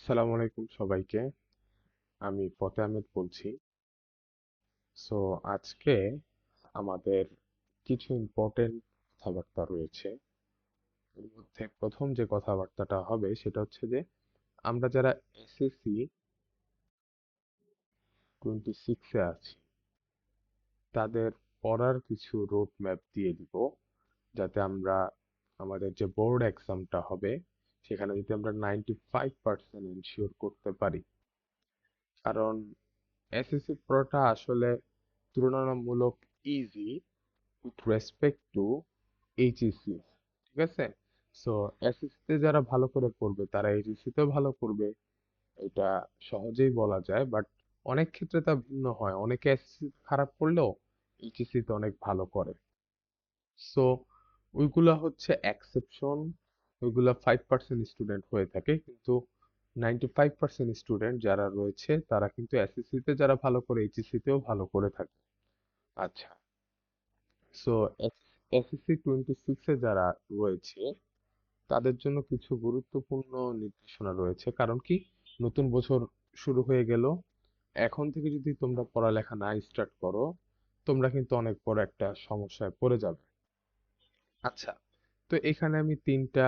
আসসালামু আলাইকুম সবাইকে। আমি ফতে আহমেদ বলছি। সো আজকে আমাদের কিছু ইম্পর্টেন্ট কথাবার্তা রয়েছে। এর মধ্যে প্রথম যে কথাবার্তাটা হবে সেটা হচ্ছে যে আমরা যারা এসএসসি 26 এ আছি তাদের পড়ার কিছু রোড ম্যাপ দিয়ে দিব, যাতে আমরা আমাদের যে বোর্ড এক্সামটা হবে সেখানে যদি আমরা 95% এনশিওর করতে পারি। কারণ এসএসসি পড়াটা আসলে তুলনামূলক easy with respect to HSC. ঠিক আছে? সো এসএসসি তে যারা ভালো করে পড়বে তারা এইচএসসি তেও ভালো করবে, এটা সহজেই বলা যায়। বাট অনেক ক্ষেত্রে তা ভিন্ন হয়, অনেকে এসএসসি খারাপ করলেও এইচএসসি তে অনেক ভালো করে। সো ওইগুলা হচ্ছে এক্সেপশন, ওইগুলা 5% স্টুডেন্ট হয়ে থাকে, কিন্তু 95% স্টুডেন্ট যারা রয়েছে তারা কিন্তু এসএসসি তে যারা ভালো করে এইচএসসি তেও ভালো করে থাকে। আচ্ছা, সো এসএসসি 26 এ যারা রয়েছে তাদের জন্য কিছু গুরুত্বপূর্ণ নির্দেশনা রয়েছে। কারণ কি, নতুন বছর শুরু হয়ে গেল, এখন থেকে যদি তোমরা পড়ালেখা না স্টার্ট করো তোমরা কিন্তু অনেক বড় একটা সমস্যায় পড়ে যাবে। আচ্ছা, তো এখানে আমি তিনটা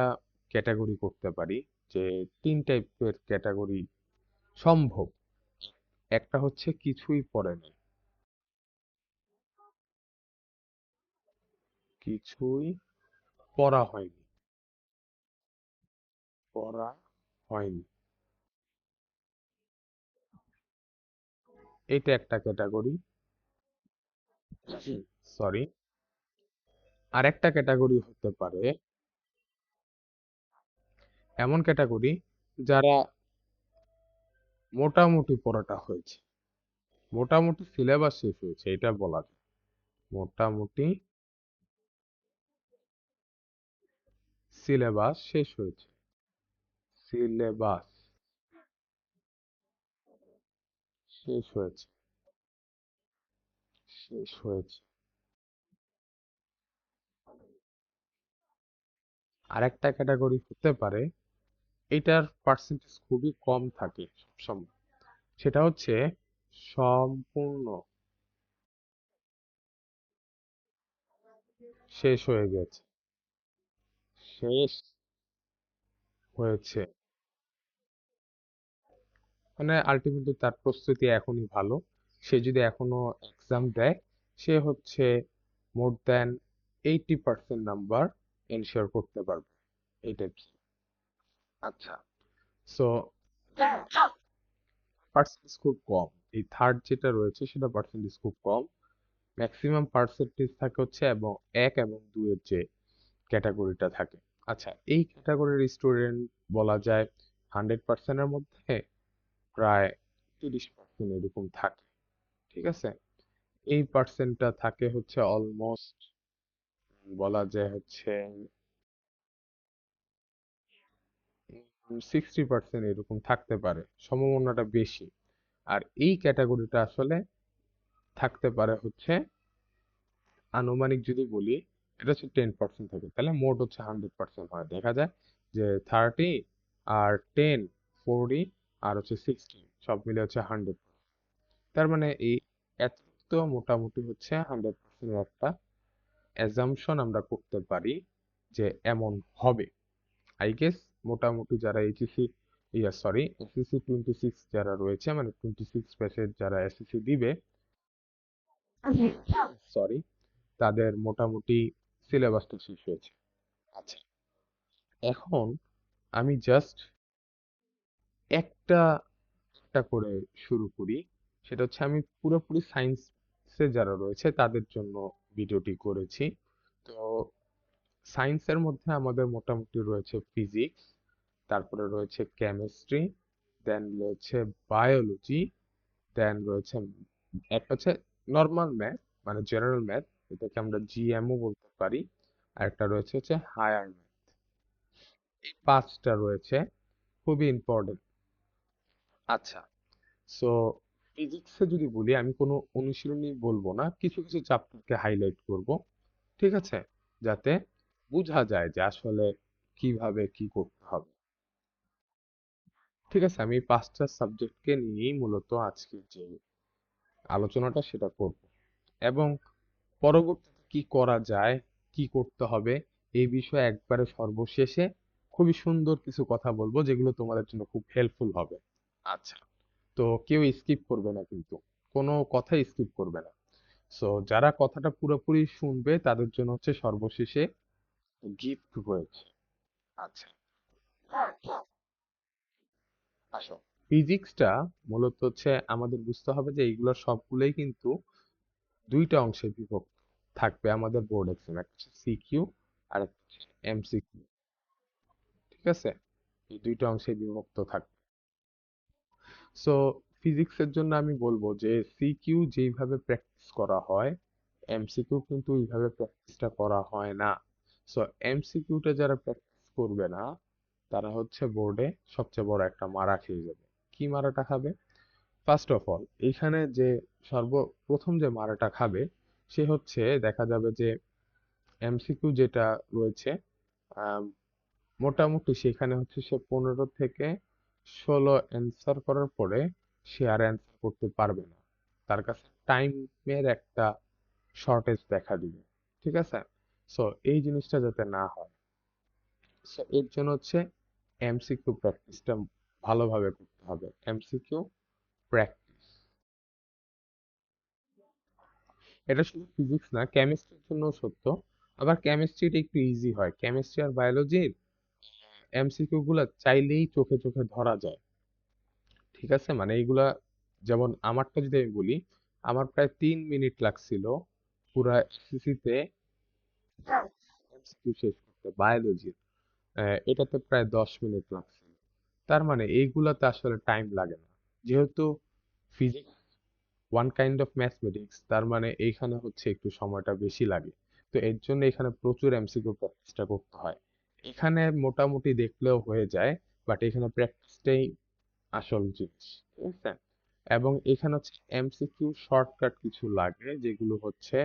ক্যাটাগরি করতে পারি, যে তিন টাইপের ক্যাটাগরি সম্ভব। একটা হচ্ছে কিছুই পড়েনি, কিছুই পড়া হয়নি, পড়া হয়নি, এটা একটা ক্যাটাগরি। সরি, আরেকটা ক্যাটাগরি হতে পারে এমন ক্যাটাগরি যারা মোটামুটি পড়াটা হয়েছে, মোটামুটি সিলেবাস শেষ হয়েছে, এটা বলা যায়। মোটামুটি সিলেবাস শেষ হয়েছে, সিলেবাস শেষ হয়েছে, শেষ হয়েছে। আরেকটা ক্যাটাগরি হতে পারে এটার পার্সেন্টেজ খুবই কম থাকে সবসময়, সেটা হচ্ছে সম্পূর্ণ শেষ হয়ে গেছে, শেষ হয়েছে। মানে আলটিমেটলি তার প্রস্তুতি এখনই ভালো, সে যদি এখনো এক্সাম দেয় সে হচ্ছে মোর দ্যান 80% নাম্বার এনশিওর করতে পারবে, এই টাইপস। আচ্ছা, সো পার্সেন্টেজ খুব কম, এই থার্ড যেটা রয়েছে সেটা পার্সেন্টেজ খুব কম। ম্যাক্সিমাম পার্সেন্টেজ থাকে হচ্ছে এবং 1 এবং 2 এর যে ক্যাটাগরিটা থাকে। আচ্ছা, এই ক্যাটাগরির স্টুডেন্ট বলা যায় 100%-এর মধ্যে প্রায় 30% এরকম থাকে। ঠিক আছে? এই পার্সেন্টটা থাকে হচ্ছে অলমোস্ট, বলা যায় হচ্ছে 60% এরকম থাকতে পারে, সম্ভাবনাটা বেশি। আর এই ক্যাটাগরিটা আসলে থাকতে পারে হচ্ছে আনুমানিক যদি বলি, এটা হচ্ছে 10% থাকে, তাহলে মোট হচ্ছে 100% হয়। দেখা যায় যে 30 আর 10, 40 আর হচ্ছে 60 সব মিলে হচ্ছে 100। তার মানে এই এত মোটামুটি হচ্ছে 100% একটা অ্যাজাম্পশন আমরা করতে পারি যে এমন হবে। আই গেস মোটামুটি যারা এইচএসসি, সরি এসএসসি 26 যারা রয়েছে, মানে 26 ব্যাচের যারা এসএসসি দিবে, সরি, তাদের মোটামুটি সিলেবাসটা শেষ হয়েছে। আচ্ছা, এখন আমি জাস্ট একটা একটা করে শুরু করি। সেটা হচ্ছে আমি পুরোপুরি সায়েন্সে যারা রয়েছে তাদের জন্য ভিডিওটি করেছি। তো সায়েন্সের মধ্যে আমাদের মোটামুটি রয়েছে ফিজিক্স, তারপরে রয়েছে কেমিস্ট্রি, দেন রয়েছে বায়োলজি, দেন রয়েছে একটা হচ্ছে নর্মাল ম্যাথ, মানে জেনারেল ম্যাথ, এটাকে আমরা জিএমও বলতে পারি। আর একটা রয়েছে হচ্ছে হায়ার ম্যাথ। এই পাঁচটা রয়েছে, খুবই ইম্পর্টেন্ট। আচ্ছা, সো ফিজিক্সে যদি বলি, আমি কোনো অনুশীলনী বলবো না, কিছু কিছু চ্যাপ্টারকে হাইলাইট করব। ঠিক আছে? যাতে বোঝা যায় যে আসলে কিভাবে কি করতে হবে। ঠিক আছে, আমি এই 5টা সাবজেক্টকে নিয়েই মূলত আজকে যে আলোচনাটা সেটা করব, এবং পরবর্তীতে কি করা যায়, কি করতে হবে, এই বিষয়ে একবারে সর্বশেষে খুবই সুন্দর কিছু কথা বলবো যেগুলো তোমাদের জন্য খুব হেল্পফুল হবে। আচ্ছা, তো কেউ স্কিপ করবে না কিন্তু, কোনো কথাই স্কিপ করবে না। সো যারা কথাটা পুরোপুরি শুনবে তাদের জন্য হচ্ছে সর্বশেষে গিফট রয়েছে। আচ্ছা, আসো। ফিজিক্সটা মূলত হচ্ছে আমাদের বুঝতে হবে যে এইগুলোর সবগুলোই কিন্তু দুইটা অংশে বিভক্ত থাকবে আমাদের বোর্ড এক্সাম, একটা হচ্ছে সিকিউ আর একটা হচ্ছে এমসিকিউ। ঠিক আছে, এই দুইটা অংশে বিভক্ত থাকবে। সো ফিজিক্সের জন্য আমি বলবো যে সিকিউ যেইভাবে প্র্যাকটিস করা হয়, এমসিকিউ কিন্তু ওইভাবে প্র্যাকটিসটা করা হয় না। সো এমসিকিউটা যারা প্র্যাকটিস করবে না তারা হচ্ছে বোর্ডে সবচেয়ে বড় একটা মারা খেয়ে যাবে। কি মারাটা খাবে? ফার্স্ট অফ অল, এইখানে যে সর্বপ্রথম যে মারাটা খাবে সে হচ্ছে, দেখা যাবে যে এমসিকিউ যেটা রয়েছে, আম, মোটামুটি সেখানে হচ্ছে সে 15 থেকে 16 অ্যান্সার করার পরে সে আর অ্যান্সার করতে পারবে না, তার কাছে টাইমের একটা শর্টেজ দেখা দিবে। ঠিক আছে, সো এই জিনিসটা যাতে না হয়, সো এর জন্য হচ্ছে এমসিকিউ প্র্যাকটিসটা ভালোভাবে করতে হবে। এমসিকিউ প্র্যাকটিস, এটা শুধু ফিজিক্স না, কেমিস্ট্রির জন্য সত্য। আবার কেমিস্ট্রিটা একটু ইজি হয়, কেমিস্ট্রি আর বায়োলজির এমসিকিউ গুলা চাইলেই চোখে চোখে ধরা যায়। ঠিক আছে, মানে এইগুলা, যেমন আমারটা যদি আমি বলি, আমার প্রায় 3 মিনিট লাগছিল পুরা এসএসসি তে এমসিকিউ শেষ করতে বায়োলজির, এটাতে প্রায় 10 মিনিট লাগছিল। তার মানে এইগুলাতে আসলে টাইম লাগে না, যেহেতু physics one kind of mathematics, তার মানে এইখানে হচ্ছে একটু সময়টা বেশি লাগে। তো এর জন্য এখানে প্রচুর এমসিকিউ প্র্যাকটিসটা করতে হয়। এখানে মোটামুটি দেখলেও হয়ে যায়, বাট এখানে প্র্যাকটিসটাই আসল জিনিস। ঠিক আছে, এবং এখানে হচ্ছে এমসিকিউ শর্টকাট কিছু লাগে যেগুলো হচ্ছে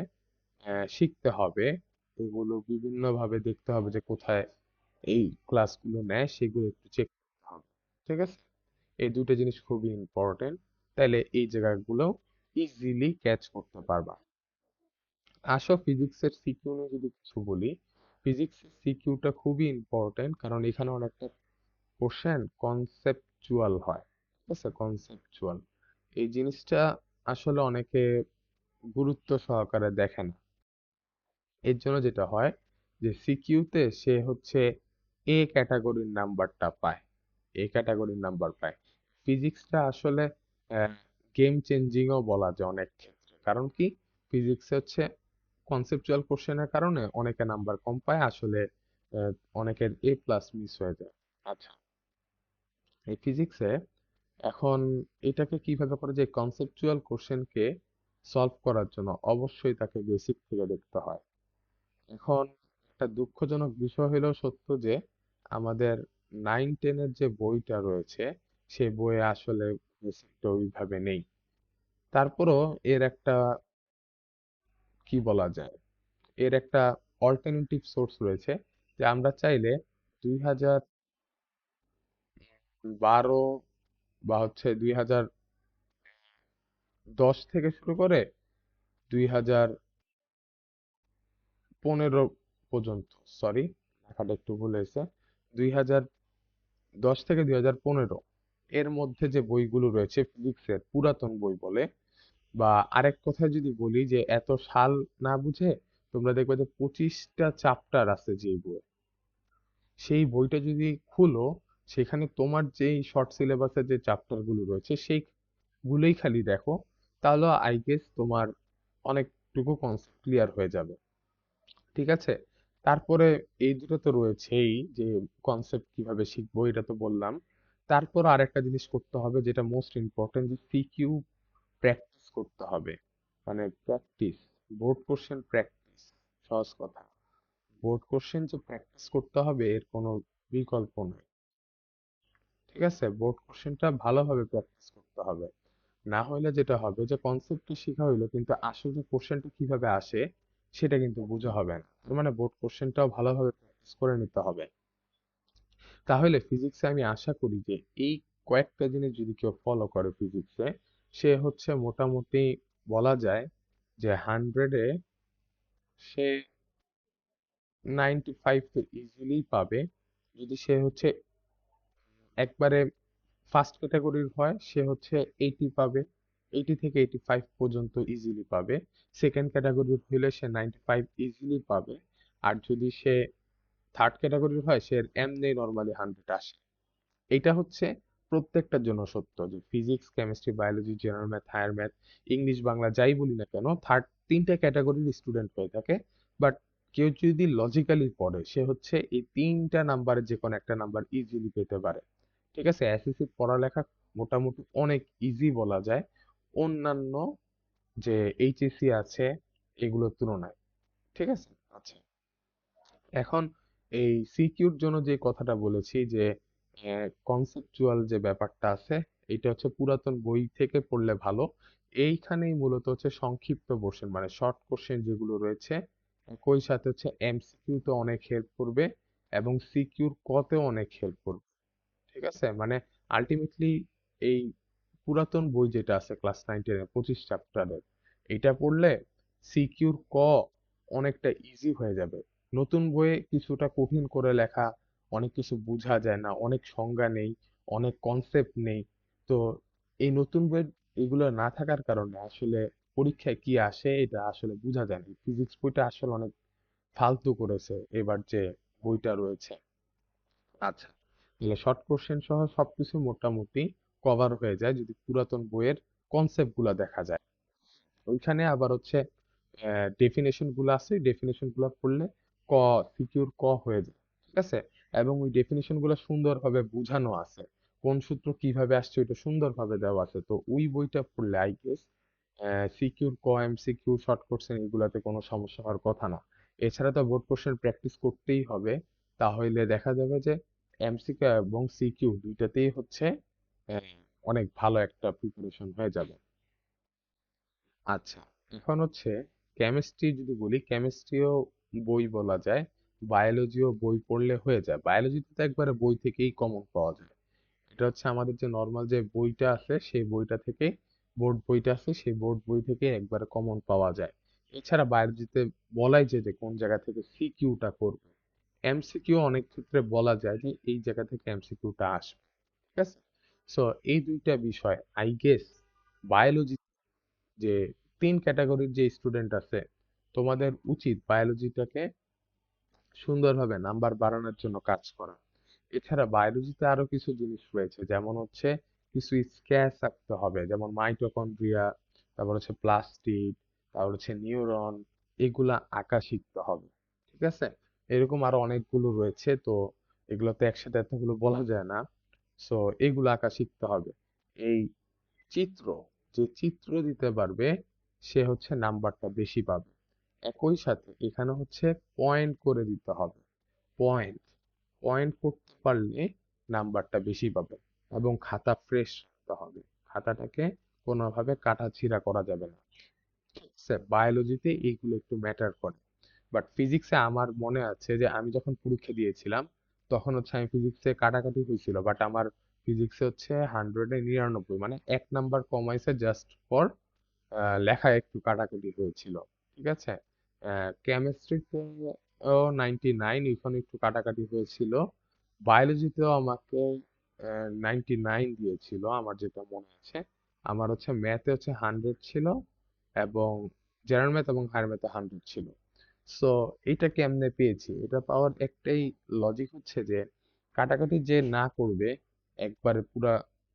শিখতে হবে। এগুলো বিভিন্ন ভাবে দেখতে হবে যে কোথায় এই ক্লাসগুলো নেয়, সেগুলো একটু চেক করতে হবে। ঠিক আছে, এই দুটো জিনিস খুবই ইম্পর্টেন্ট, তাইলে এই জায়গাগুলো ইজিলি ক্যাচ করতে পারবা। আসো ফিজিক্সের সিকিউ নিয়ে যদি কিছু বলি, ফিজিক্সের সিকিউটা খুবই ইম্পর্টেন্ট, কারণ এখানে অনেকটা কোশ্চেন কনসেপচুয়াল হয়। ঠিক আছে, কনসেপচুয়াল এই জিনিসটা আসলে অনেকে গুরুত্ব সহকারে দেখে না। এর জন্য যেটা হয় যে সিকিউতে সে হচ্ছে এ ক্যাটাগরির নাম্বারটা পায়, এ ক্যাটাগরির নাম্বার পায়। ফিজিক্সটা আসলে গেম চেঞ্জিংও বলা যায় অনেক ক্ষেত্রে, কারণ কি, ফিজিক্সে হচ্ছে কনসেপচুয়াল কোশ্চেনের কারণে অনেকে নাম্বার কম পায় আসলে, আহ, অনেকের A+ মিস হয়ে যায়। আচ্ছা, এই ফিজিক্সে এখন এটাকে কিভাবে করে যে কনসেপচুয়াল কোশ্চেনকে সলভ করার জন্য অবশ্যই তাকে বেসিক থেকে দেখতে হয়। এখন একটা দুঃখজনক বিষয় হলেও সত্য যে আমাদের 9-10-এর যে বইটা রয়েছে সেই বইয়ে আসলে বেসিকটা ওইভাবে নেই। তারপরও এর একটা, কি বলা যায়, এর একটা অল্টারনেটিভ সোর্স রয়েছে, যে আমরা চাইলে 2012 বা হচ্ছে 2010 থেকে শুরু করে 2015 পর্যন্ত, সরি লেখাটা একটু ভুল হয়েছে, 2010 থেকে 2015 এর মধ্যে যে বইগুলো রয়েছে ফিজিক্সের পুরাতন বই বলে, বা আরেক কথায় যদি বলি যে এত সাল না বুঝে তোমরা দেখবে যে 25টা চ্যাপ্টার আছে যে বই, সেই বইটা যদি খুলো সেখানে তোমার যেই শর্ট সিলেবাসের যে চ্যাপ্টার গুলো রয়েছে সেইগুলোই খালি দেখো, তাহলে আই গেস তোমার অনেকটুকু কনসেপ্ট ক্লিয়ার হয়ে যাবে। ঠিক আছে, তারপরে এই দুটো তো রয়েছেই, যে কনসেপ্ট কিভাবে শিখবো এটা তো বললাম। তারপর আরেকটা জিনিস করতে হবে যেটা মোস্ট ইম্পর্টেন্ট, যে সিকিউ প্র্যাকটিস করতে হবে। মানে প্র্যাকটিস, বোর্ড কোশ্চেন প্র্যাকটিস, সহজ কথা, বোর্ড কোশ্চেন যে প্র্যাকটিস করতে হবে এর কোনো বিকল্প নেই। ঠিক আছে, বোর্ড কোশ্চেনটা ভালোভাবে প্র্যাকটিস করতে হবে, না হলে যেটা হবে যে কনসেপ্টটা শেখা হইলো কিন্তু আসলে কোশ্চেনটা কিভাবে আসে সেটা কিন্তু বোঝা হবে না। তার মানে বোর্ড কোশ্চেনটাও ভালোভাবে প্র্যাকটিস করে নিতে হবে। তাহলে ফিজিক্সে আমি আশা করি যে এই কয়েকটা জিনিস যদি কেউ ফলো করে ফিজিক্সে, সে হচ্ছে মোটামুটি বলা যায় যে 100-এ সে 95 তো ইজিলি পাবে। যদি সে হচ্ছে একবারে ফার্স্ট ক্যাটাগরির হয়, সে হচ্ছে 80 পাবে, 80 থেকে 85 পর্যন্ত ইজিলি পাবে। সেকেন্ড ক্যাটাগরির হইলে সে 95 ইজিলি পাবে। আর যদি সে থার্ড ক্যাটাগরির হয়, সে এমনি নর্মালি 100 আসে। এটা হচ্ছে প্রত্যেকটার জন্য সত্য যে physics, chemistry, biology, general math, higher math, English, Bangla যাই বলি না কেন, তিনটা ক্যাটাগরির স্টুডেন্ট হয়ে থাকে। বাট কেউ যদি লজিক্যালি পড়ে, সে হচ্ছে এই তিনটা নাম্বারের যে কোনো একটা নাম্বার ইজিলি পেতে পারে। ঠিক আছে, এসএসসি পড়ালেখা মোটামুটি অনেক ইজি বলা যায় অন্যান্য যে এইচএসসি আছে এগুলোর তুলনায়। ঠিক আছে। আচ্ছা, এখন এই সিকিউর জন্য যে কথাটা বলেছি যে কনসেপচুয়াল যে ব্যাপারটা আছে, এটা হচ্ছে পুরাতন বই থেকে পড়লে ভালো। এইখানেই মূলত হচ্ছে সংক্ষিপ্ত কোশ্চেন মানে শর্ট কোশ্চেন যেগুলো রয়েছে, একই সাথে হচ্ছে এমসিকিউ তো অনেক হেল্প করবে এবং সিকিউর কতেও অনেক হেল্প করবে। ঠিক আছে, মানে আলটিমেটলি এই পুরাতন বই যেটা আছে ক্লাস 9-10 25 চ্যাপ্টারের, এটা পড়লে সিকিউর অনেকটা ইজি হয়ে যাবে। নতুন বইয়ে কিছুটা কঠিন করে লেখা, অনেক কিছু বোঝা যায় না, অনেক সংজ্ঞা নেই, অনেক কনসেপ্ট নেই। তো এই নতুন বই এগুলো না থাকার কারণে আসলে পরীক্ষায় কি আসে এটা আসলে বোঝা যায় না। ফিজিক্স বইটা আসলে অনেক ফালতু করেছে এবার যে বইটা রয়েছে। আচ্ছা, তাহলে শর্ট কোশ্চেন সহ সবকিছু মোটামুটি কভার হয়ে যায় যদি পুরাতন বইয়ের কনসেপ্ট গুলা দেখা যায়। ওইখানে আবার হচ্ছে ডেফিনেশন গুলো আছে, ডেফিনেশন গুলো পড়লে ক সিকিউর হয়ে যায়। ঠিক আছে, এবং ওই ডেফিনেশন গুলো সুন্দরভাবে বোঝানো আছে, কোন সূত্র কিভাবে আসছে ওইটা সুন্দরভাবে দেওয়া আছে। তো ওই বইটা পড়লে I guess secure MCQ short question এগুলাতে কোনো সমস্যা হওয়ার কথা না। এছাড়া তো বোর্ড কোশ্চেন প্র্যাকটিস করতেই হবে, তাহলে দেখা যাবে যে এমসিকিউ এবং সিকিউ দুইটাতেই হচ্ছে আহ, অনেক ভালো একটা প্রিপারেশন হয়ে যাবে। আচ্ছা, এখন হচ্ছে কেমিস্ট্রি যদি বলি, কেমিস্ট্রিও বই বলা যায়, বায়োলজিও বই পড়লে হয়ে যায়। বায়োলজিতে তো একবারে বই থেকেই কমন পাওয়া যায়। এটা হচ্ছে আমাদের যে নর্মাল যে বইটা আছে সেই বইটা থেকে, বোর্ড বইটা আছে সেই বোর্ড বই থেকে একবারে কমন পাওয়া যায়। এছাড়া বায়োলজিতে বলাই যায় যে কোন জায়গা থেকে সিকিউটা করবে। এমসিকিউ অনেক ক্ষেত্রে বলা যায় যে এই জায়গা থেকে এমসিকিউটা আসবে। ঠিক আছে, সো এই দুইটা বিষয় আই গেস বায়োলজি যে তিন ক্যাটাগরির যে স্টুডেন্ট আছে, তোমাদের উচিত বায়োলজিটাকে সুন্দরভাবে নাম্বার বাড়ানোর জন্য কাজ করা। এছাড়া বায়োলজিতে আরো কিছু জিনিস রয়েছে, যেমন হচ্ছে কিছু স্ক্যাচ আঁকতে হবে, যেমন মাইটোকন্ড্রিয়া, তারপর হচ্ছে প্লাস্টিড, তারপর হচ্ছে নিউরন, এগুলা আঁকা শিখতে হবে। ঠিক আছে, এরকম আরো অনেকগুলো রয়েছে। তো এগুলো তো একসাথে এতগুলো বলা যায় না। সো এগুলো আঁকা শিখতে হবে। এই চিত্র, যে চিত্র দিতে পারবে সে হচ্ছে নাম্বারটা বেশি পাবে। একই সাথে এখানে হচ্ছে পয়েন্ট করে দিতে হবে। পয়েন্ট পয়েন্ট করতে পারলে নাম্বারটা বেশি পাবে। এবং খাতা ফ্রেশ রাখতে হবে, খাতাটাকে কোনোভাবে কাটাছিঁড়া করা যাবে না। ঠিক আছে, বায়োলজিতে এইগুলো একটু ম্যাটার করে। বাট ফিজিক্সে আমার মনে আছে যে আমি যখন পরীক্ষা দিয়েছিলাম, তখন হচ্ছে আমি ফিজিক্সে কাটাকাটি হয়েছিল, বাট আমার ফিজিক্সে হচ্ছে 100-এ 99, মানে 1 নাম্বার কমাইছে জাস্ট ফর লেখায় একটু কাটাকাটি হয়েছিল। ঠিক আছে, কেমিস্ট্রিতে ও 99, ওইখানে একটু কাটাকাটি হয়েছিল। বায়োলজিতেও আমাকে 99 দিয়েছিল আমার যেটা মনে আছে। আমার হচ্ছে ম্যাথে হচ্ছে 100 ছিল, এবং জেনারেল ম্যাথ এবং হায়ার ম্যাথে 100 ছিল। সো এটা কেমনে পেয়েছি, এটা পাওয়ার একটাই লজিক হচ্ছে যে কাটাকাটি যে না করবে একবারে পুরা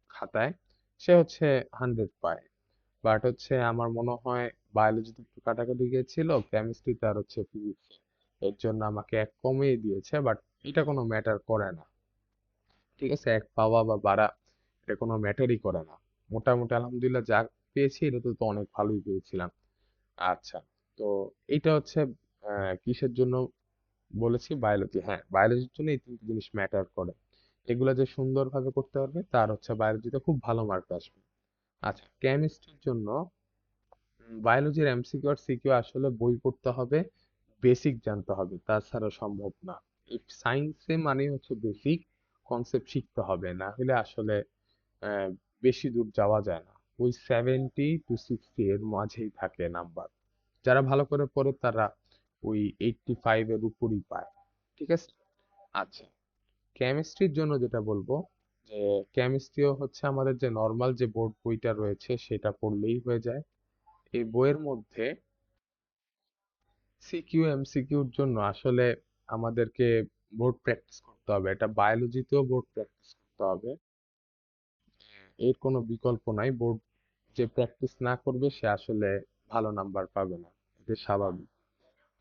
খাতায়, সে হচ্ছে 100 পায়। বাট হচ্ছে আমার মনে হয় বায়োলজিতে একটু কাটাকাটি গিয়েছিল, কেমিস্ট্রিতে আর হচ্ছে ফিজিক্সে, এর জন্য আমাকে 1 কমিয়ে দিয়েছে। বাট এটা কোনো ম্যাটার করে না। ঠিক আছে, 1 পাওয়া বা বাড়া এটা কোনো ম্যাটারই করে না। মোটামুটি আলহামদুলিল্লাহ যা পেয়েছি এটা তো অনেক ভালোই পেয়েছিলাম। আচ্ছা, তো এইটা হচ্ছে কিসের জন্য বলেছি, বায়োলজি। হ্যাঁ, বায়োলজির জন্য এই তিনটি জিনিস ম্যাটার করে। এগুলা যে সুন্দরভাবে করতে পারবে তার হচ্ছে বায়োলজিতে খুব ভালো মার্ক আসবে। আচ্ছা, কেমিস্ট্রির জন্য বায়োলজির এমসিকিউ আর সিকিউ আসলে বই পড়তে হবে, বেসিক জানতে হবে, তাছাড়া সম্ভব না। সায়েন্সে মানে হচ্ছে বেসিক কনসেপ্ট শিখতে হবে, না হলে আসলে আহ, বেশি দূর যাওয়া যায় না, ওই 70 to 60 এর মাঝেই থাকে নাম্বার। যারা ভালো করে পড়ে তারা ওই 85 এর উপরই পায়। ঠিক আছে। আচ্ছা, কেমিস্ট্রির জন্য যেটা বলবো, যে কেমিস্ট্রিও হচ্ছে আমাদের যে নর্মাল যে বোর্ড বইটা রয়েছে সেটা পড়লেই হয়ে যায়। এই বইয়ের মধ্যে সিকিউ এমসিকিউর জন্য আসলে আমাদেরকে বোর্ড প্র্যাকটিস করতে হবে, এটা বায়োলজিতেও বোর্ড প্র্যাকটিস করতে হবে। এর কোনো বিকল্প নাই। বোর্ড যে প্র্যাকটিস না করবে সে আসলে ভালো নাম্বার পাবে না, এটা স্বাভাবিক।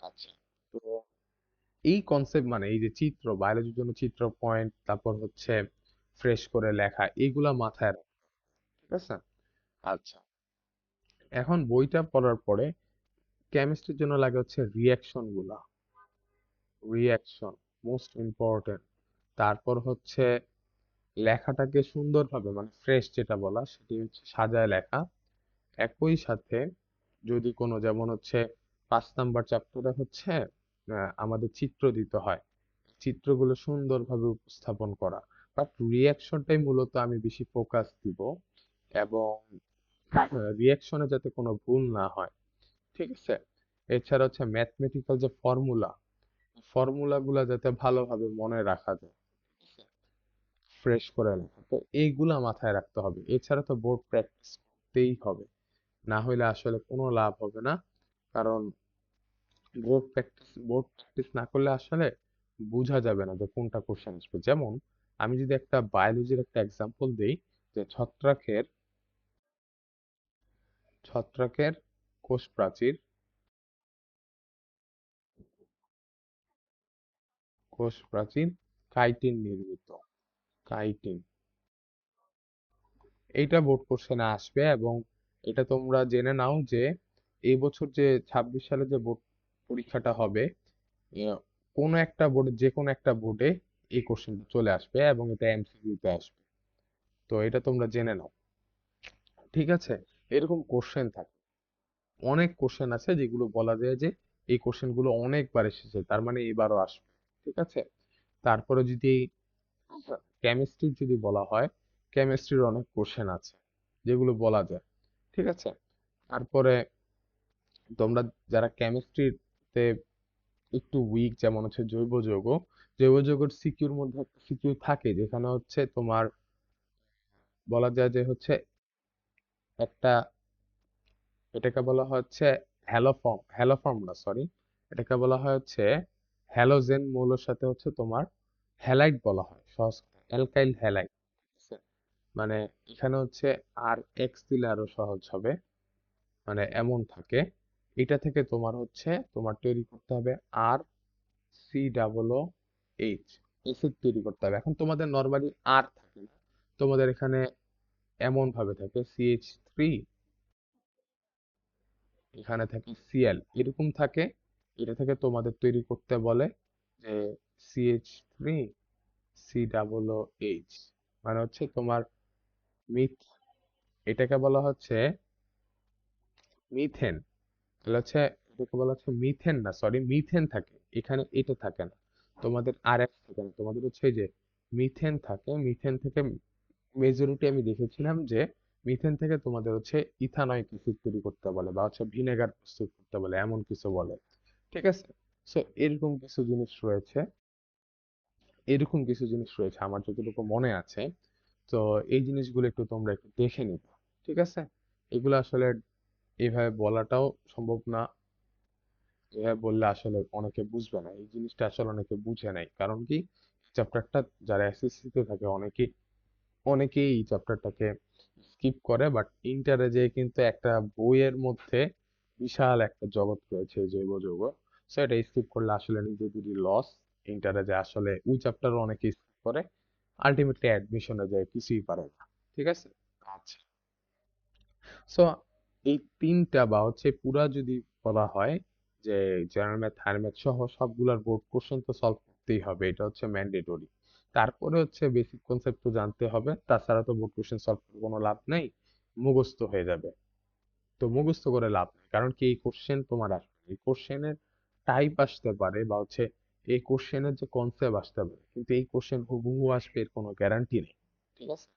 আচ্ছা, তো এই কনসেপ্ট মানে এই যে চিত্র, বায়োলজির জন্য চিত্র পয়েন্ট, তারপর হচ্ছে ফ্রেশ করে লেখা, এগুলা মাথায় রাখ, ঠিক আছে। আচ্ছা, এখন বইটা পড়ার পরে কেমিস্ট্রির জন্য লাগে হচ্ছে রিয়াকশন গুলা, রিয়াকশন মোস্ট ইম্পর্টেন্ট। তারপর হচ্ছে লেখাটাকে সুন্দরভাবে মানে ফ্রেশ যেটা বলা সেটি হচ্ছে সাজায় লেখা। একই সাথে যদি কোনো যেমন হচ্ছে 5 নাম্বার চ্যাপ্টারে হচ্ছে আমাদের চিত্র দিতে হয়, চিত্রগুলো সুন্দরভাবে উপস্থাপন করা। বাট রিয়াকশনটাই মূলত আমি বেশি ফোকাস দিব, এবং রিয়াকশনে যাতে কোনো ভুল না হয়, ঠিক আছে। এছাড়া হচ্ছে ম্যাথমেটিক্যাল যে ফর্মুলা, ফর্মুলা গুলা যাতে ভালোভাবে মনে রাখা যায়, ফ্রেশ করে লেখা, তো এইগুলা মাথায় রাখতে হবে। এছাড়া তো বোর্ড প্র্যাকটিস করতেই হবে, না হলে আসলে কোনো লাভ হবে না। কারণ বোর্ড প্র্যাকটিস না করলে আসলে বোঝা যাবে না যে কোনটা কোশ্চেন আসবে। যেমন আমি যদি একটা বায়োলজির একটা এক্সাম্পল দেই, যে ছত্রাকের কোষ প্রাচীর, কাইটিন নির্মিত, কাইটিন, এইটা বোর্ড কোশ্চেনে আসবে। এবং এটা তোমরা জেনে নাও যে এই বছর যে 26 সালে যে বোর্ড পরীক্ষাটা হবে, আহ, কোনো একটা বোর্ডে, যে কোনো একটা বোর্ডে এই কোশ্চেনটা চলে আসবে এবং এটা এমসিকিউতে আসবে। তো এটা তোমরা জেনে নাও, ঠিক আছে। এরকম কোশ্চেন থাকে, অনেক কোশ্চেন আছে যেগুলো বলা যায় যে এই কোশ্চেন গুলো অনেকবার এসেছে, তার মানে এবারও আসবে, ঠিক আছে। তারপরে যদি কেমিস্ট্রি যদি বলা হয়, কেমিস্ট্রির অনেক কোশ্চেন আছে যেগুলো বলা যায়, ঠিক আছে। তারপরে তোমরা যারা কেমিস্ট্রিতে একটু উইক, যেমন হচ্ছে জৈব যৌগ, জৈব যৌগের সিকিউর মধ্যে একটা সিকিউ থাকে যেখানে হচ্ছে তোমার বলা যায় যে হচ্ছে একটা, এটাকে বলা হচ্ছে হ্যালোফর্ম না সরি, এটাকে বলা হয় হচ্ছে হ্যালোজেন মৌলের সাথে হচ্ছে তোমার হ্যালাইড বলা হয়, সহজ অ্যালকাইল হ্যালাইড, মানে এখানে হচ্ছে আর এক্স দিলে আরো সহজ হবে, মানে এমন থাকে। এটা থেকে তোমার হচ্ছে তোমার তৈরি করতে হবে আর C double O H, acid তৈরি করতে হবে। এখন তোমাদের নর্মালি আর থাকে না, তোমাদের এখানে এমন ভাবে থাকে CH3, এখানে থাকে Cl, এরকম থাকে। এটা থেকে তোমাদের তৈরি করতে বলে যে CH3 C OO H, মানে হচ্ছে তোমার মিথ, এটাকে বলা হচ্ছে মিথেন। তাহলে হচ্ছে এটাকে বলা হচ্ছে মিথেন না সরি, মিথেন থাকে এখানে, এটা থাকে না তোমাদের, আর এক্স থাকে না তোমাদের, হচ্ছে এই যে মিথেন থাকে। মিথেন থেকে মেজরিটি আমি দেখেছিলাম যে মিথেন থেকে তোমাদের হচ্ছে ইথানয়িক অ্যাসিড তৈরি করতে বলে, বা হচ্ছে ভিনেগার প্রস্তুত করতে বলে, এমন কিছু বলে, ঠিক আছে। সো এরকম কিছু জিনিস রয়েছে, এরকম কিছু জিনিস রয়েছে আমার যতটুকু মনে আছে। তো এই জিনিসগুলো একটু তোমরা একটু দেখে নিবে, ঠিক আছে। এগুলো আসলে এইভাবে বলাটাও সম্ভব না, এভাবে বললে আসলে অনেকে বুঝবে না, এই জিনিসটা আসলে অনেকে বুঝে নাই। কারণ কি, চ্যাপ্টারটা যারা এসএসসি তে থাকে অনেকেই এই চ্যাপ্টারটাকে স্কিপ করে, বাট ইন্টারে যে কিন্তু একটা বইয়ের মধ্যে বিশাল একটা জগৎ রয়েছে জৈব যৌগ, সো এটা স্কিপ করলে আসলে নিজেদেরই লস। ইন্টারে যে আসলে ওই চ্যাপ্টার অনেকে স্কিপ করে, আলটিমেটলি অ্যাডমিশনে যায় কিছুই পারে না, ঠিক আছে। আচ্ছা, সো এই তিনটা বা হচ্ছে পুরা যদি বলা হয় যে জেনারেল ম্যাথ, হায়ার ম্যাথ সহ সবগুলার বোর্ড কোশ্চেন তো সলভ করতেই হবে, এটা হচ্ছে ম্যান্ডেটরি। তারপরে হচ্ছে বেসিক কনসেপ্ট তো জানতে হবে, তাছাড়া তো বোর্ড কোশ্চেন সলভ করে কোনো লাভ নেই, মুখস্থ হয়ে যাবে। তো মুখস্থ করে লাভ নেই, কারণ কি এই কোশ্চেন তোমার আসবে, এই কোশ্চেনের টাইপ আসতে পারে বা হচ্ছে এই কোশ্চেনের যে কনসেপ্ট আসতে পারে, কিন্তু এই কোশ্চেন হুবহু আসবে এর কোনো গ্যারান্টি নেই, ঠিক আছে।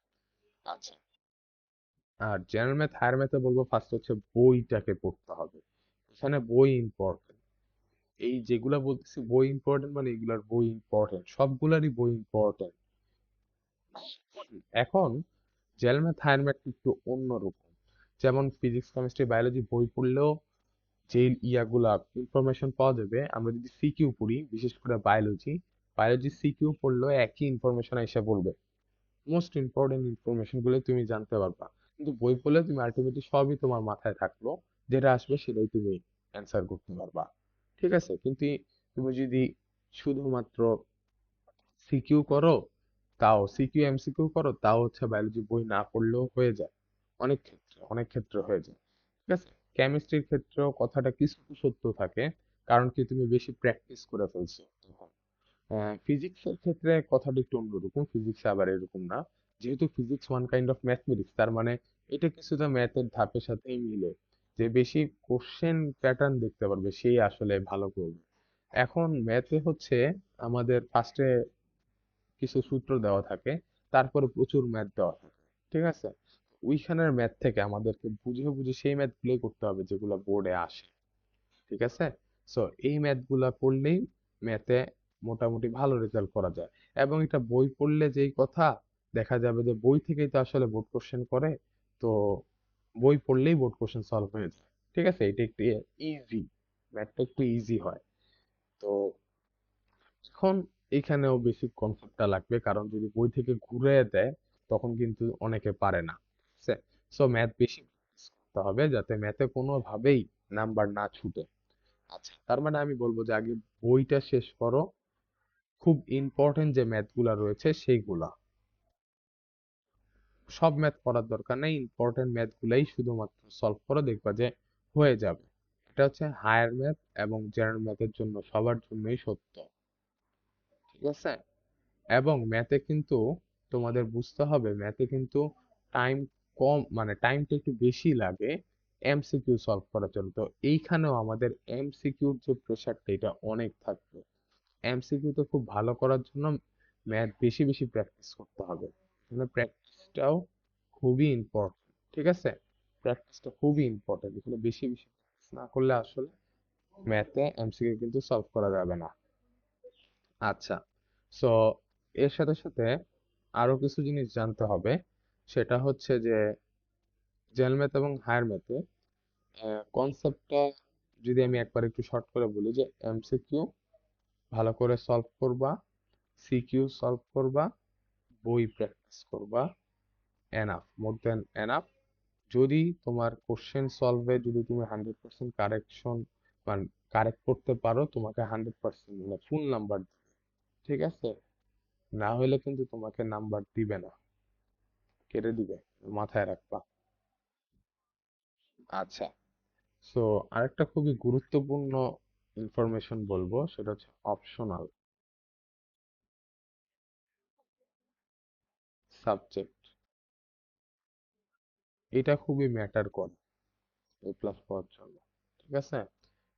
আচ্ছা, আর জেনারেল ম্যাথ হায়ার ম্যাথে বলবো ফার্স্ট হচ্ছে বইটাকে পড়তে হবে। এখানে বই ইম্পর্টেন্ট। এই যেগুলা বলতেছি বই ইম্পর্টেন্ট মানে এগুলার বই ইম্পর্টেন্ট, সবগুলারই বই ইম্পর্টেন্ট। এখন জেনারেল ম্যাথ হায়ার ম্যাথ একটু অন্যরকম। যেমন ফিজিক্স কেমিস্ট্রি বায়োলজি বই পড়লেও যে ইয়াগুলা ইনফরমেশন পাওয়া যাবে, আমরা যদি সিকিউ পড়ি বিশেষ করে বায়োলজি, বায়োলজি সিকিউ পড়লেও একই ইনফরমেশন এসে বলবে, মোস্ট ইম্পর্টেন্ট ইনফরমেশন গুলো তুমি জানতে পারবা। কিন্তু বই পড়লে তুমি আলটিমেটলি সবই তোমার মাথায় থাকলো, যেটা আসবে সেটাই তুমি অ্যান্সার করতে পারবা। ঠিক আছে, কিন্তু তুমি যদি শুধুমাত্র সিকিউ করো, তাও সিকিউ এমসিকিউ করো, তাও হচ্ছে বায়োলজি বই না পড়লেও হয়ে যায়। অনেক ক্ষেত্রে হয়ে যায়। ঠিক আছে, কেমিস্ট্রির ক্ষেত্রেও কথাটা কিছু সত্য থাকে, কারণ কি তুমি বেশি প্র্যাকটিস করে ফেলছো তখন। ফিজিক্সের ক্ষেত্রে কথাটা একটু অন্যরকম, ফিজিক্সে আবার এরকম না। যেহেতু physics one kind of mathematics, তার মানে এটা কিছুটা ম্যাথের ধাপের সাথেই মিলে। যে বেশি কোশ্চেন প্যাটার্ন দেখতে পারবে সেই আসলে ভালো করবে। এখন ম্যাথে হচ্ছে আমাদের ফার্স্টে কিছু সূত্র দেওয়া থাকে, তারপরে প্রচুর ম্যাথ দেওয়া থাকে। ঠিক আছে, ওইখানের ম্যাথ থেকে আমাদেরকে বুঝে বুঝে সেই ম্যাথ গুলোই করতে হবে যেগুলো বোর্ডে আসে। ঠিক আছে, সো এই ম্যাথ গুলা পড়লেই ম্যাথে মোটামুটি ভালো রেজাল্ট করা যায়। এবং এটা বই পড়লে যেই কথা, দেখা যাবে যে বই থেকেই তো আসলে বোর্ড কোশ্চেন করে, তো বই পড়লেই বোর্ড কোশ্চেন সলভ হয়ে যায়। ঠিক আছে, এটা একটু ইজি, ম্যাথটা একটু ইজি হয়। তো এখন এখানেও বেসিক কনসেপ্টটা লাগবে, কারণ যদি বই থেকে ঘুরে দেয় তখন কিন্তু অনেকে পারে না। সো ম্যাথ বেশি practice করতে হবে যাতে ম্যাথে কোনোভাবেই নাম্বার না ছুটে। আচ্ছা, তার মানে আমি বলবো যে আগে বইটা শেষ করো, খুব ইম্পর্টেন্ট যে ম্যাথ গুলা রয়েছে সেইগুলা, সব ম্যাথ করার দরকার নেই, ইম্পর্টেন্ট ম্যাথ গুলাই শুধুমাত্র সলভ করো, দেখবা যে হয়ে যাবে। এটা হচ্ছে হায়ার ম্যাথ এবং জেনারেল ম্যাথের জন্য, সবার জন্যই সত্য। ঠিক আছে, এবং ম্যাথে কিন্তু তোমাদের বুঝতে হবে, ম্যাথে কিন্তু টাইম কম, মানে টাইমটা একটু বেশি লাগে এমসিকিউ সলভ করার জন্য। তো এইখানেও আমাদের এমসিকিউর যে প্রেশারটা এটা অনেক থাকবে। এমসিকিউ তো খুব ভালো করার জন্য ম্যাথ বেশি বেশি প্র্যাকটিস করতে হবে। মানে প্র্যাকটিসটাও খুবই ইম্পর্টেন্ট। ঠিক আছে, প্র্যাকটিসটা খুবই ইম্পর্টেন্ট, এখানে বেশি বেশি প্র্যাকটিস না করলে আসলে ম্যাথে এমসিকিউ কিন্তু সলভ করা যাবে না। আচ্ছা, সো এর সাথে সাথে আরো কিছু জিনিস জানতে হবে। সেটা হচ্ছে যে জেনারেল ম্যাথ এবং হায়ার ম্যাথে কনসেপ্টটা যদি আমি একবার একটু শর্ট করে বলি, যে এমসিকিউ ভালো করে সলভ করবা, সিকিউ সলভ করবা, বই প্র্যাকটিস করবা, এনাফ, মোর দেন এনাফ। যদি তোমার কোশ্চেন সলভে যদি তুমি 100% কারেকশন মানে কারেক্ট করতে পারো, তোমাকে 100% মানে ফুল নাম্বার। ঠিক আছে, না হলে কিন্তু তোমাকে নাম্বার দিবে না, কেটে দিবে, মাথায় রাখবা। আচ্ছা, সো আরেকটা খুবই গুরুত্বপূর্ণ ইনফরমেশন বলবো, সেটা হচ্ছে অপশনাল সাবজেক্ট। এটা খুবই ম্যাটার করে এ প্লাস পাওয়ার জন্য। ঠিক আছে,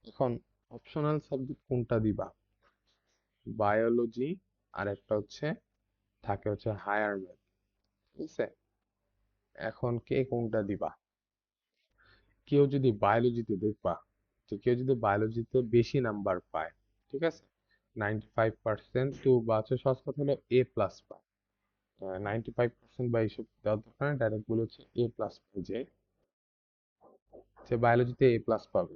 এখন অপশনাল সাবজেক্ট কোনটা দিবা? বায়োলজি, আর একটা হচ্ছে থাকে হচ্ছে হায়ার ম্যাথ। ঠিক আছে, এখন কে কোনটা দিবা? কেউ যদি বায়োলজিতে, দেখবা যে কেউ যদি বায়োলজিতে বেশি নাম্বার পায়, ঠিক আছে, 95% টু বা হচ্ছে সহজ কথা হলো এ প্লাস পায়, 95% বা এইসব দেওয়ার দরকার নেই, ডাইরেক্ট বলে হচ্ছে এ প্লাস পায়, যে সে বায়োলজিতে এ প্লাস পাবে,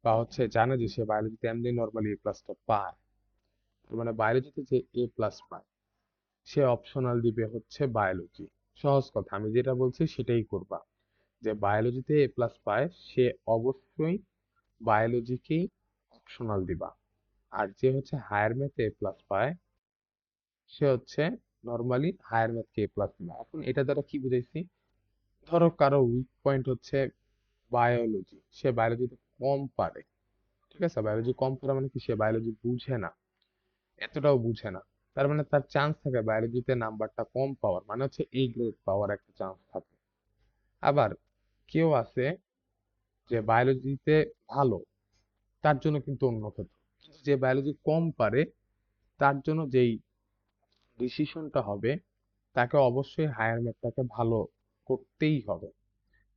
বা হচ্ছে জানে যে সে বায়োলজিতে এমনি নর্মালি এ প্লাসটা পায়, তার মানে বায়োলজিতে যে এ প্লাস পায় সে অপশনাল দিবে হচ্ছে বায়োলজি। সহজ কথা, আমি যেটা বলছি সেটাই করবা। যে বায়োলজিতে এ প্লাস পায় সে অবশ্যই বায়োলজিকেই অপশনাল দিবা। আর যে হচ্ছে হায়ার ম্যাথে এ প্লাস পায় সে হচ্ছে নর্মালি হায়ার ম্যাথকে এ প্লাস দিবা। এখন এটা দ্বারা কি বুঝাইছি? ধরো কারো উইক পয়েন্ট হচ্ছে বায়োলজি, সে বায়োলজিতে কম পারে। ঠিক আছে, বায়োলজি কম পারে মানে কি, সে বায়োলজি বুঝে না, এতটাও বুঝে না, তার মানে তার চান্স থাকে বায়োলজিতে নাম্বারটা কম পাওয়ার, মানে হচ্ছে এ গ্রেড পাওয়ার একটা চান্স থাকে। আবার কেউ আছে যে বায়োলজিতে ভালো, তার জন্য কিন্তু অন্য ক্ষেত্র। কিন্তু যে বায়োলজি কম পারে তার জন্য যেই ডিসিশনটা হবে, তাকে অবশ্যই হায়ার ম্যাথটাকে ভালো করতেই হবে।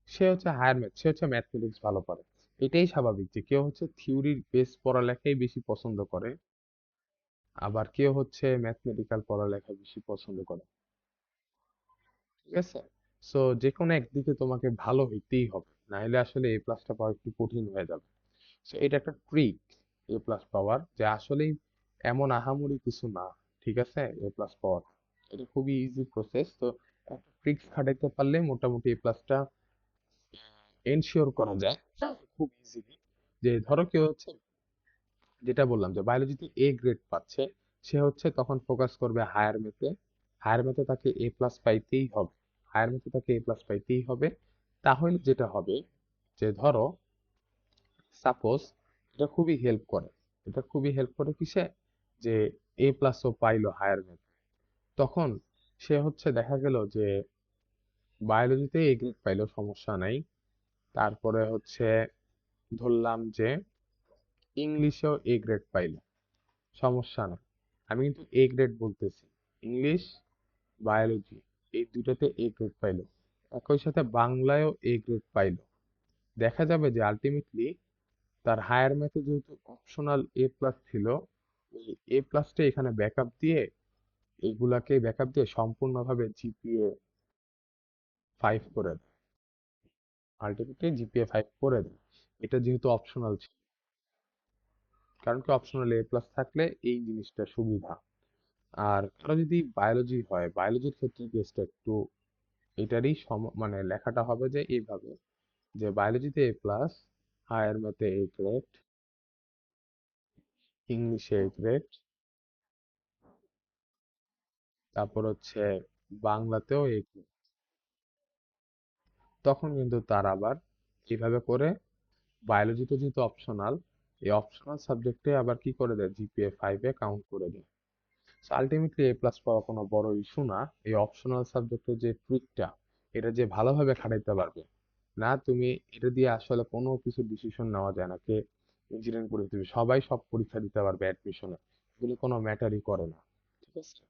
সে হচ্ছে হায়ার ম্যাথ, সে হচ্ছে ম্যাথমেটিক্স ভালো পারে। এটাই স্বাভাবিক যে কেউ হচ্ছে থিওরির বেস পড়ালেখাই বেশি পছন্দ করে, আবার কেউ হচ্ছে ম্যাথমেটিক্যাল পড়ালেখা বেশি পছন্দ করে। ঠিক আছে? সো যে কোনো একদিকে তোমাকে ভালো হইতেই হবে, নাহলে আসলে এ প্লাসটা পাওয়া একটু কঠিন হয়ে যাবে। সো এটা একটা ট্রিক, এ প্লাস পাওয়ার, যে আসলেই এমন আহামরি কিছু না। ঠিক আছে? এ প্লাস পাওয়ার এটা খুবই ইজি প্রসেস। তো একটা ট্রিক্স খাটাইতে পারলে মোটামুটি এ প্লাসটা এনশিওর করা যায় খুব ইজিলি। যে ধরো কেউ হচ্ছে, যেটা বললাম যে বায়োলজিতে এ গ্রেড পাচ্ছে, সে হচ্ছে তখন ফোকাস করবে হায়ার ম্যাথে। হায়ার ম্যাথে তাকে এ প্লাস পাইতেই হবে, হায়ার ম্যাথে তাকে এ প্লাস পাইতেই হবে। তাহলে যেটা হবে যে ধরো সাপোজ, এটা খুবই হেল্প করে, এটা খুবই হেল্প করে কিসে, যে এ প্লাসও পাইলো হায়ার ম্যাথ, তখন সে হচ্ছে দেখা গেল যে বায়োলজিতে এ গ্রেড পাইলো, সমস্যা নাই। তারপরে হচ্ছে ধরলাম যে ইংলিশেও এ গ্রেড পাইলো, সমস্যা নাই। আমি কিন্তু এ গ্রেড বলতেছি, ইংলিশ, বায়োলজি এই দুটাতে এ গ্রেড পাইলো, একই সাথে বাংলায়ও এ গ্রেড পাইলো। দেখা যাবে যে আলটিমেটলি তার হায়ার ম্যাথে যেহেতু অপশনাল এ প্লাস ছিল, ওই এ প্লাসটা এখানে ব্যাকআপ দিয়ে, এগুলাকে ব্যাকআপ দিয়ে সম্পূর্ণভাবে জিপিএ 5 করে দেয়, আলটিমেটলি জিপিএ 5 করে দেয়। এটা যেহেতু অপশনাল ছিল, কারণ কি অপশনাল এ প্লাস থাকলে এই জিনিসটা সুবিধা। আর কারো যদি বায়োলজি হয়, বায়োলজির ক্ষেত্রে কেসটা একটু এটারই মানে লেখাটা হবে যে এইভাবে, যে বায়োলজিতে এ প্লাস, হায়ার ম্যাথে এ গ্রেড, ইংলিশে এ গ্রেড, তারপর হচ্ছে বাংলাতেও এ গ্রেড। তখন কিন্তু তার আবার কিভাবে করে বায়োলজিতে যেহেতু অপশনাল, এই অপশনাল সাবজেক্টে আবার কি করে দেয়, জিপিএ 5-এ কাউন্ট করে দেয়। আলটিমেটলি এ প্লাস পাওয়া কোনো বড় ইস্যু না। এই অপশনাল সাবজেক্টের যে ট্রিকটা, এটা যে ভালোভাবে খাটাইতে পারবে, না তুমি এটা দিয়ে আসলে কোনো কিছু ডিসিশন নেওয়া যায় না, কে ইঞ্জিনিয়ারিং পরীক্ষা দিবে, সবাই সব পরীক্ষা দিতে পারবে অ্যাডমিশনে, এগুলো কোনো ম্যাটারই করে না। ঠিক আছে?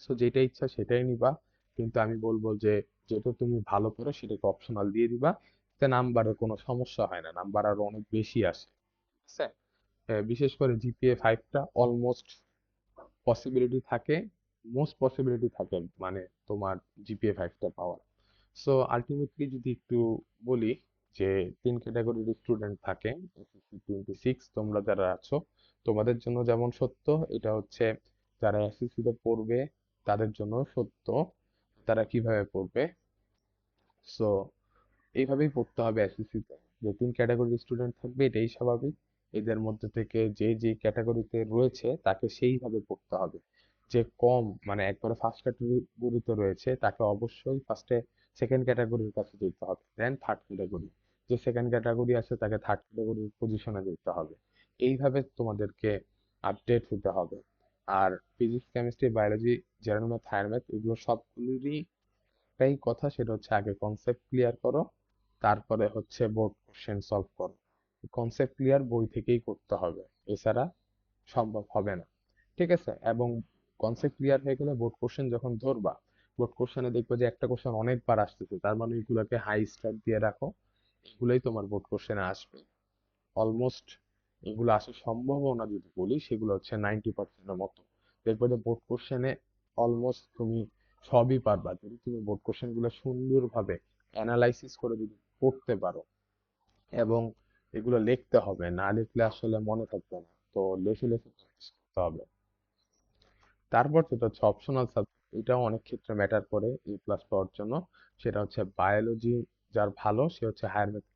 সো যেটা ইচ্ছা সেটাই নিবা, কিন্তু আমি বলবো যে যেটা তুমি ভালো করো সেটাকে অপশনাল দিয়ে দিবা, তাতে নাম্বারের কোনো সমস্যা হয় না, নাম্বার আরো অনেক বেশি আসে। ঠিক আছে? বিশেষ করে জিপিএ 5টা অলমোস্ট পসিবিলিটি থাকে, মোস্ট পসিবিলিটি থাকে মানে তোমার জিপিএ 5টা পাওয়ার। সো আলটিমেটলি যদি একটু বলি, যে 3 ক্যাটাগরির স্টুডেন্ট থাকে এসএসসি 26, তোমরা যারা আছো তোমাদের জন্য যেমন সত্য, এটা হচ্ছে যারা এসএসসি তে পড়বে তাদের জন্য সত্য। তারা কিভাবে পড়বে, সো এইভাবেই পড়তে হবে এসএসসি তে, যে 3 ক্যাটাগরির স্টুডেন্ট থাকবে, এটাই স্বাভাবিক। এদের মধ্যে থেকে যে যে ক্যাটাগরিতে রয়েছে তাকে সেইভাবে পড়তে হবে। যে কম মানে একবারে ফার্স্ট ক্যাটাগরিতে রয়েছে তাকে অবশ্যই ফার্স্টে সেকেন্ড ক্যাটাগরির কাছে যেতে হবে, দেন থার্ড ক্যাটাগরি। যে সেকেন্ড ক্যাটাগরি আছে তাকে থার্ড ক্যাটাগরির পজিশনে যেতে হবে। এইভাবে তোমাদেরকে আপডেট হতে হবে। আর physics, chemistry, biology, general math, higher math এগুলো সবগুলোরই একটাই কথা, সেটা হচ্ছে আগে কনসেপ্ট ক্লিয়ার করো, তারপরে হচ্ছে বোর্ড কোশ্চেন সলভ করো। কনসেপ্ট ক্লিয়ার বই থেকেই করতে হবে, এছাড়া সম্ভব হবে না। ঠিক আছে? এবং কনসেপ্ট ক্লিয়ার হয়ে গেলে বোর্ড কোশ্চেন যখন ধরবা, বোর্ড কোশ্চেনে দেখবে যে একটা কোশ্চেন অনেকবার আসতেছে, তার মানে এগুলোকে হাই স্টার দিয়ে রাখো, এগুলোই তোমার বোর্ড কোশ্চেনে আসবে অলমোস্ট। এগুলো আসার সম্ভাবনা যদি বলি সেগুলো হচ্ছে 90%-এর মতো। দেখবে যে বোর্ড কোশ্চেনে অলমোস্ট তুমি সবই পারবা যদি তুমি বোর্ড কোশ্চেন গুলো সুন্দরভাবে অ্যানালাইসিস করে যদি পড়তে পারো। এবং এগুলো লিখতে হবে, না লিখলে আসলে মনে থাকবে না, তো লিখে লিখে প্র্যাকটিস করতে হবে। তারপর যেটা হচ্ছে অপশনাল সাবজেক্ট, এটাও অনেক ক্ষেত্রে ম্যাটার করে এ প্লাস পাওয়ার জন্য। সেটা হচ্ছে বায়োলজি, যার ভালো সে হচ্ছে হায়ার ম্যাথ,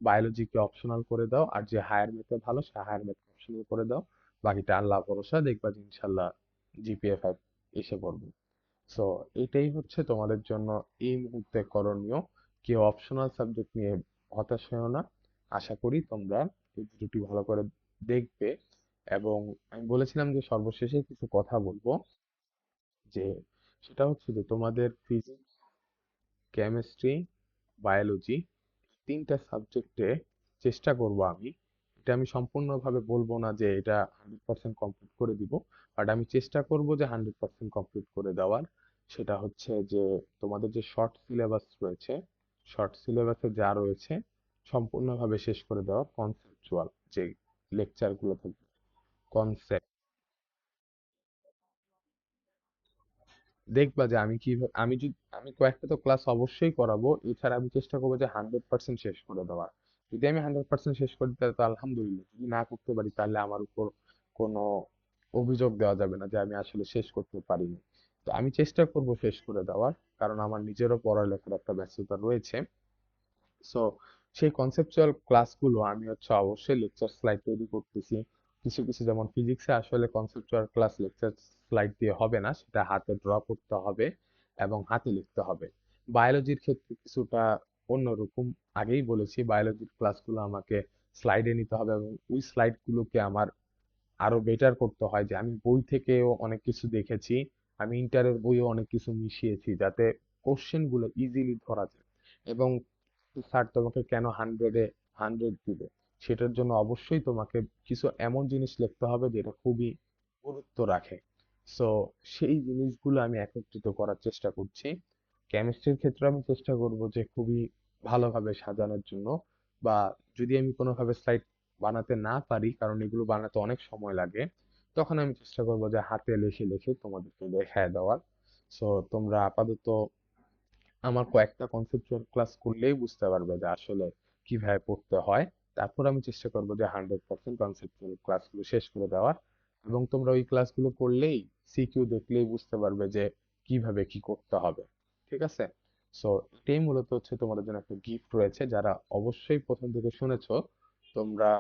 বায়োলজিকে অপশনাল করে দাও, আর যে হায়ার ম্যাথে ভালো সে হায়ার ম্যাথ অপশনাল করে দাও। বাকিটা আল্লাহ ভরসা, দেখবা যে ইনশাল্লাহ জিপিএ 5 এসে পড়বে। সো এটাই হচ্ছে তোমাদের জন্য এই মুহূর্তে করণীয়। কেউ অপশনাল সাবজেক্ট নিয়ে হতাশ হয়েও না। আশা করি তোমরা এই ভিডিওটি ভালো করে দেখবে। এবং আমি বলেছিলাম যে সর্বশেষে কিছু কথা বলবো, যে সেটা হচ্ছে যে তোমাদের ফিজিক্স, কেমিস্ট্রি, বায়োলজি 3টা সাবজেক্টে চেষ্টা করব আমি, এটা আমি সম্পূর্ণভাবে বলবো না যে এটা 100% কমপ্লিট করে দিব, বাট আমি চেষ্টা করব যে 100% কমপ্লিট করে দেওয়ার। সেটা হচ্ছে যে তোমাদের যে শর্ট সিলেবাস রয়েছে, শর্ট সিলেবাসে যা রয়েছে সম্পূর্ণভাবে শেষ করে দেওয়া, কনসেপচুয়াল যে লেকচারগুলো থাকবে, কনসেপ্ট দেখবা যে আমি কি আমি যদি আমি কয়েকটা তো ক্লাস অবশ্যই করাবো, এছাড়া আমি চেষ্টা করবো যে 100% শেষ করে দেওয়ার। যদি আমি 100% শেষ করি তাহলে তো আলহামদুলিল্লাহ, যদি না করতে পারি তাহলে আমার উপর কোনো অভিযোগ দেওয়া যাবে না যে আমি আসলে শেষ করতে পারিনি। তো আমি চেষ্টা করব শেষ করে দেওয়ার, কারণ আমার নিজেরও পড়ালেখার একটা ব্যস্ততা রয়েছে। সো সেই কনসেপচুয়াল ক্লাসগুলো আমি হচ্ছে অবশ্যই লেকচার স্লাইড তৈরি করতেছি। কিছু কিছু যেমন ফিজিক্সে আসলে কনসেপচুয়াল ক্লাস লেকচার স্লাইড দিয়ে হবে না, সেটা হাতে ড্র করতে হবে এবং হাতে লিখতে হবে। বায়োলজির ক্ষেত্রে কিছুটা অন্যরকম, আগেই বলেছি বায়োলজির ক্লাসগুলো আমাকে স্লাইডে নিতে হবে এবং ওই স্লাইডগুলোকে আমার আরো বেটার করতে হয়, যে আমি বই থেকেও অনেক কিছু দেখেছি, আমি ইন্টারের বইও অনেক কিছু মিশিয়েছি যাতে কোশ্চেন গুলো ইজিলি ধরা যায়। এবং স্যার তোমাকে কেন 100-এ 100 দিবে, সেটার জন্য অবশ্যই তোমাকে কিছু এমন জিনিস লিখতে হবে যেটা খুবই গুরুত্ব রাখে। সো সেই জিনিসগুলো আমি একত্রিত করার চেষ্টা করছি। কেমিস্ট্রির ক্ষেত্রে আমি চেষ্টা করব যে খুবই ভালোভাবে সাজানোর জন্য, বা যদি আমি কোনোভাবে স্লাইড বানাতে না পারি, কারণ এগুলো বানাতে অনেক সময় লাগে, তখন আমি চেষ্টা করব যে হাতে লিখে লিখে তোমাদেরকে দেখায় দেওয়ার। সো তোমরা আপাতত আমার কয়েকটা কনসেপচুয়াল ক্লাস করলেই বুঝতে পারবে যে আসলে কিভাবে পড়তে হয়। তারপর আমি চেষ্টা করব যে 100% কনসেপচুয়াল ক্লাসগুলো শেষ করে দেওয়ার, এবং তোমরা ওই ক্লাসগুলো করলেই সিকিউ দেখলেই বুঝতে পারবে যে কিভাবে কি করতে হবে। ঠিক আছে? সো এটাই মূলত হচ্ছে তোমাদের জন্য একটা গিফট রয়েছে, যারা অবশ্যই প্রথম থেকে শুনেছো, তোমরা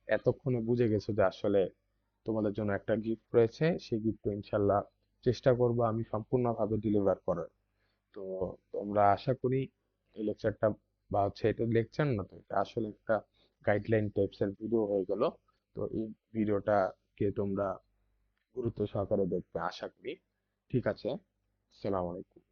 এতক্ষণে বুঝে গেছো যে আসলে তোমাদের জন্য একটা গিফট রয়েছে। সেই গিফট ইনশাল্লাহ চেষ্টা করব আমি সম্পূর্ণভাবে ডেলিভার করার। তো তোমরা আশা করি এই লেকচারটা, বা হচ্ছে এটা লেকচার না, তো এটা আসলে একটা গাইডলাইন টাইপস এর ভিডিও হয়ে গেল। তো এই ভিডিওটাকে তোমরা গুরুত্ব সহকারে দেখবে আশা করি। ঠিক আছে, আসসালামু আলাইকুম।